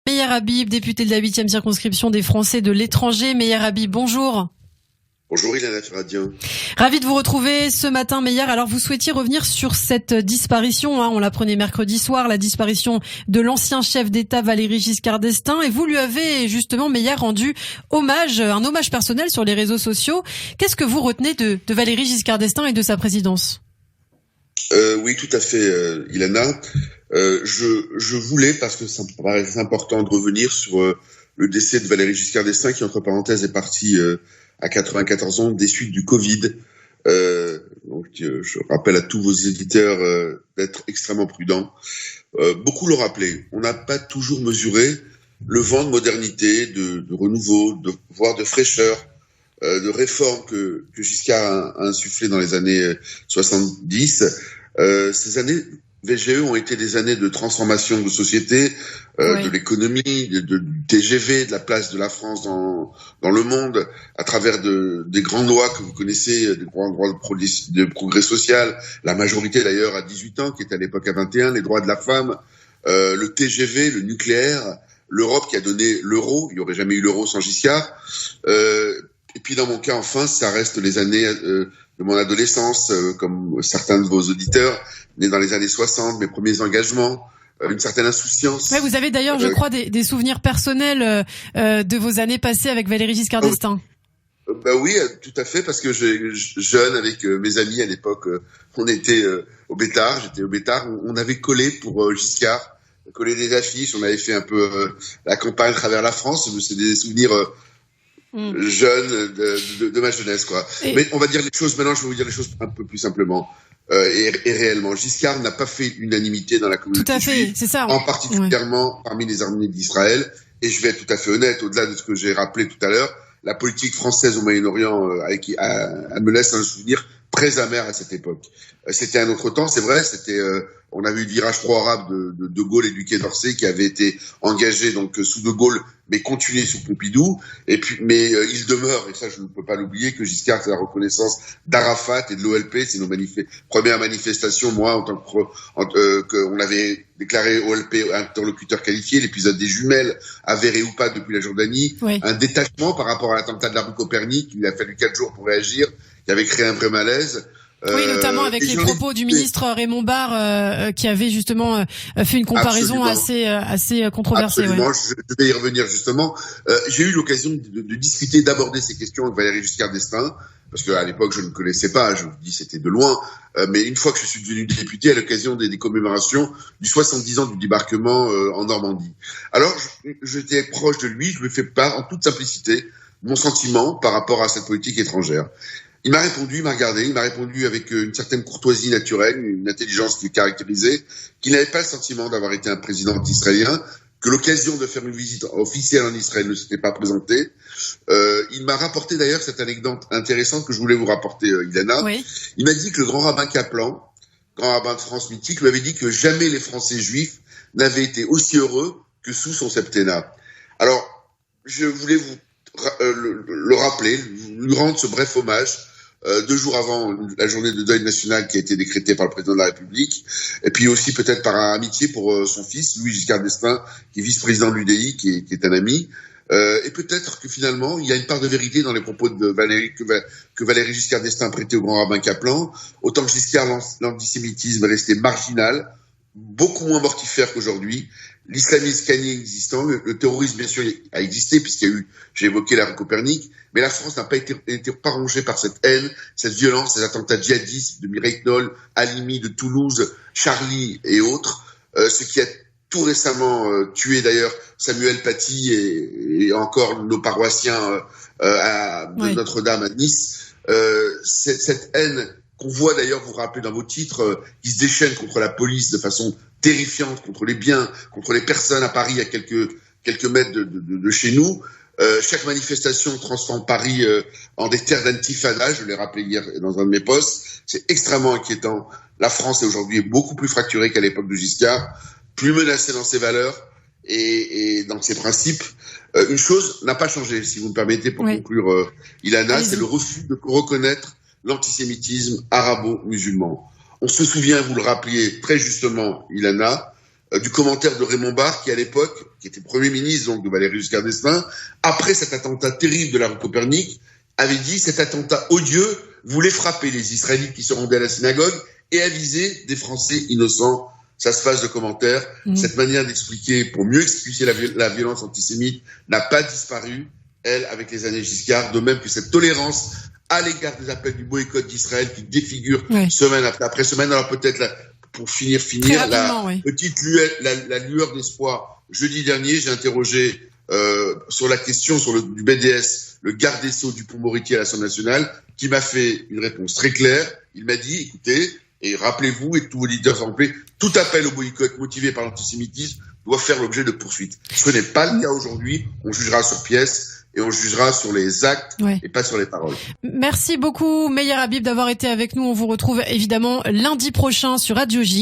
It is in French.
Meyer Habib, député de la 8e circonscription des Français de l'étranger. Meyer Habib, bonjour. Bonjour Ilana Ferradian. Ravi de vous retrouver ce matin, Meyer. Alors vous souhaitiez revenir sur cette disparition, on l'apprenait mercredi soir, la disparition de l'ancien chef d'État Valéry Giscard d'Estaing, et vous lui avez justement, Meyer, rendu hommage, un hommage personnel sur les réseaux sociaux. Qu'est-ce que vous retenez de Valéry Giscard d'Estaing et de sa présidence ? Oui, tout à fait, Ilana. Je voulais, parce que ça me paraissait important de revenir sur le décès de Valéry Giscard d'Estaing, qui entre parenthèses est parti à 94 ans des suites du Covid. Donc, je rappelle à tous vos éditeurs d'être extrêmement prudents. Beaucoup l'ont rappelé. On n'a pas toujours mesuré le vent de modernité, de renouveau, voire de fraîcheur, de réforme que Giscard a insufflé dans les années 70. Ces années VGE ont été des années de transformation de société, de l'économie, du TGV, de la place de la France dans le monde, à travers des grandes lois que vous connaissez, des grands droits de progrès social, la majorité d'ailleurs à 18 ans, qui était à l'époque à 21, les droits de la femme, le TGV, le nucléaire, l'Europe qui a donné l'euro, il n'y aurait jamais eu l'euro sans Giscard. Et puis dans mon cas, enfin, ça reste les années de mon adolescence, comme certains de vos auditeurs, nés dans les années 60, mes premiers engagements, une certaine insouciance. Ouais, vous avez d'ailleurs, je crois, des souvenirs personnels de vos années passées avec Valéry Giscard d'Estaing. Oui, tout à fait, parce que jeune, avec mes amis à l'époque, on était au Bétard, j'étais au Bétard, on avait collé pour Giscard, collé des affiches, on avait fait un peu la campagne à travers la France, c'est des souvenirs jeunes de ma jeunesse, quoi. Mais on va dire les choses, maintenant je vais vous dire les choses un peu plus simplement. Et réellement, Giscard n'a pas fait l'unanimité dans la communauté juive, c'est ça, en particulièrement parmi les armées d'Israël. Et je vais être tout à fait honnête, au-delà de ce que j'ai rappelé tout à l'heure, la politique française au Moyen-Orient elle me laisse un souvenir très amer à cette époque. C'était un autre temps, c'est vrai. On avait eu le virage pro-arabe de Gaulle et du Quai d'Orsay qui avait été engagé donc sous De Gaulle, mais continué sous Pompidou. Mais il demeure, et ça je ne peux pas l'oublier, que Giscard, c'est la reconnaissance d'Arafat et de l'OLP. C'est nos premières manifestations. Moi, en tant qu'on avait déclaré OLP interlocuteur qualifié, l'épisode des jumelles, avéré ou pas depuis la Jordanie, un détachement par rapport à l'attentat de la rue Copernic. Il a fallu 4 jours pour réagir, qui avait créé un vrai malaise. Oui, notamment avec les propos du ministre Raymond Barre, qui avait justement fait une comparaison assez controversée. Absolument, je vais y revenir justement. J'ai eu l'occasion de discuter, d'aborder ces questions avec Valéry Giscard d'Estaing, parce qu'à l'époque je ne connaissais pas, je vous dis c'était de loin, mais une fois que je suis devenu député à l'occasion des commémorations du 70 ans du débarquement en Normandie. Alors j'étais proche de lui, je lui ai fait part en toute simplicité mon sentiment par rapport à cette politique étrangère. Il m'a répondu, il m'a regardé, il m'a répondu avec une certaine courtoisie naturelle, une intelligence qui le caractérisait, qu'il n'avait pas le sentiment d'avoir été un président israélien, que l'occasion de faire une visite officielle en Israël ne s'était pas présentée. Il m'a rapporté d'ailleurs cette anecdote intéressante que je voulais vous rapporter, Ilana. Oui. Il m'a dit que le grand rabbin Kaplan, grand rabbin de France mythique, lui avait dit que jamais les Français juifs n'avaient été aussi heureux que sous son septennat. Alors, je voulais vous le rappeler, lui rendre ce bref hommage, 2 jours avant la journée de deuil national qui a été décrétée par le président de la République, et puis aussi peut-être par amitié pour son fils, Louis Giscard d'Estaing, qui est vice-président de l'UDI, qui est un ami, et peut-être que finalement, il y a une part de vérité dans les propos de Valéry, que Valéry Giscard d'Estaing prêtait au grand rabbin Kaplan. Autant que Giscard, l'antisémitisme est resté marginal, beaucoup moins mortifère qu'aujourd'hui. L'islamisme canien existant, le terrorisme bien sûr a existé puisqu'il y a eu, j'ai évoqué la rue Copernic, mais la France n'a pas été rongée par cette haine, cette violence, ces attentats djihadistes de Mireille Knoll, Halimi de Toulouse, Charlie et autres, ce qui a tout récemment tué d'ailleurs Samuel Paty et encore nos paroissiens de Notre-Dame à Nice. Cette haine qu'on voit d'ailleurs, vous vous rappelez dans vos titres, qui se déchaîne contre la police de façon terrifiante, contre les biens, contre les personnes à Paris, à quelques mètres de chez nous. Chaque manifestation transforme Paris en des terres d'intifada, je l'ai rappelé hier dans un de mes posts. C'est extrêmement inquiétant. La France est aujourd'hui beaucoup plus fracturée qu'à l'époque de Giscard, plus menacée dans ses valeurs et dans ses principes. Une chose n'a pas changé, si vous me permettez, pour conclure, Ilana, c'est le refus de reconnaître l'antisémitisme arabo-musulman. On se souvient, vous le rappeliez très justement, Ilana, du commentaire de Raymond Barre, qui à l'époque, qui était Premier ministre donc de Valéry Giscard d'Estaing, après cet attentat terrible de la rue Copernic, avait dit: cet attentat odieux voulait frapper les Israélites qui se rendaient à la synagogue et aviser des Français innocents. Ça se passe de commentaires. Cette manière d'expliquer, pour mieux expliquer la violence antisémite, n'a pas disparu, elle, avec les années Giscard, de même que cette tolérance à l'égard des appels du boycott d'Israël qui défigure semaine après semaine. Alors peut-être, pour finir petite lueur d'espoir. Jeudi dernier, j'ai interrogé sur la question du BDS, le garde des Sceaux Dupond-Moretti à l'Assemblée nationale, qui m'a fait une réponse très claire. Il m'a dit: écoutez, et rappelez-vous, et tous vos leaders rappelez, tout appel au boycott motivé par l'antisémitisme doit faire l'objet de poursuites. Ce n'est pas le cas aujourd'hui. On jugera sur pièce et on jugera sur les actes et pas sur les paroles. Merci beaucoup, Meyer Habib, d'avoir été avec nous. On vous retrouve évidemment lundi prochain sur Radio J.